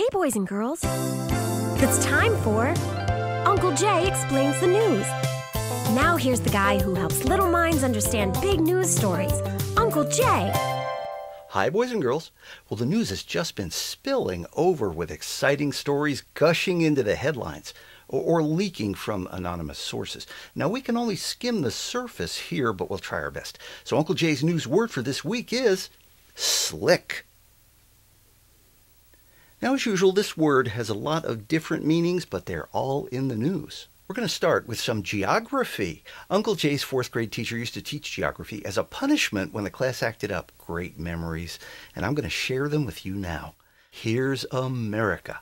Hey, boys and girls. It's time for Uncle Jay Explains the News. Now here's the guy who helps little minds understand big news stories, Uncle Jay. Hi, boys and girls. Well, the news has just been spilling over with exciting stories gushing into the headlines or leaking from anonymous sources. Now, we can only skim the surface here, but we'll try our best. So Uncle Jay's news word for this week is slick. Now, as usual, this word has a lot of different meanings, but they're all in the news. We're going to start with some geography. Uncle Jay's fourth grade teacher used to teach geography as a punishment when the class acted up. Great memories, and I'm going to share them with you now. Here's America,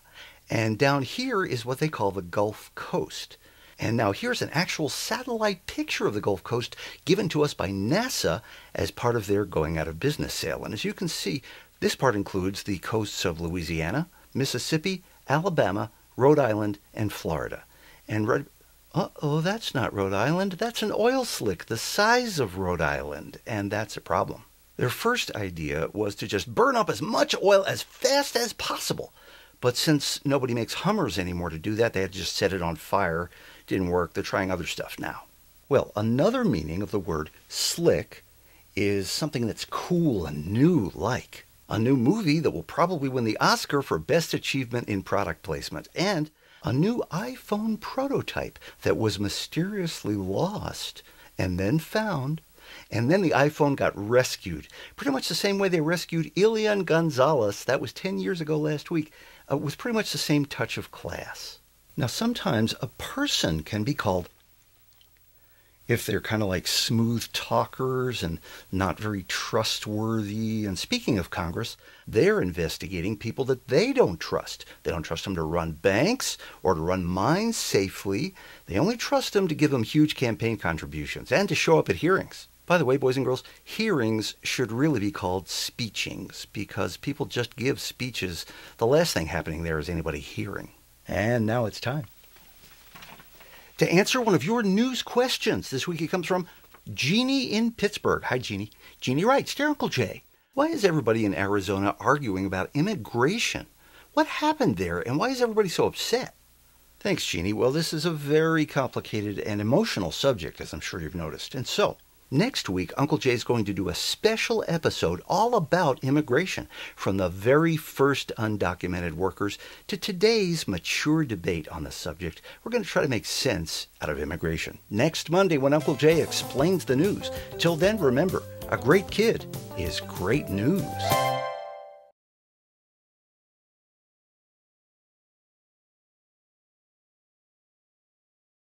and down here is what they call the Gulf Coast. And now here's an actual satellite picture of the Gulf Coast given to us by NASA as part of their going out of business sale. And as you can see, this part includes the coasts of Louisiana, Mississippi, Alabama, Rhode Island, and Florida. And that's not Rhode Island. That's an oil slick the size of Rhode Island, and that's a problem. Their first idea was to just burn up as much oil as fast as possible. But since nobody makes Hummers anymore to do that, they had to just set it on fire. Didn't work. They're trying other stuff now. Well, another meaning of the word slick is something that's cool and new, like a new movie that will probably win the Oscar for Best Achievement in Product Placement, and a new iPhone prototype that was mysteriously lost and then found, and then the iPhone got rescued. Pretty much the same way they rescued Elian Gonzalez, that was 10 years ago last week, with pretty much the same touch of class. Now, sometimes a person can be called, if they're kind of like smooth talkers and not very trustworthy. And speaking of Congress, they're investigating people that they don't trust. They don't trust them to run banks or to run mines safely. They only trust them to give them huge campaign contributions and to show up at hearings. By the way, boys and girls, hearings should really be called speechings because people just give speeches. The last thing happening there is anybody hearing. And now it's time to answer one of your news questions. This week it comes from Jeannie in Pittsburgh. Hi, Jeannie. Jeannie writes, Dear Uncle Jay, why is everybody in Arizona arguing about immigration? What happened there, and why is everybody so upset? Thanks, Jeannie. Well, this is a very complicated and emotional subject, as I'm sure you've noticed. And so, next week, Uncle Jay is going to do a special episode all about immigration, from the very first undocumented workers to today's mature debate on the subject. We're going to try to make sense out of immigration next Monday when Uncle Jay explains the news. Till then, remember, a great kid is great news.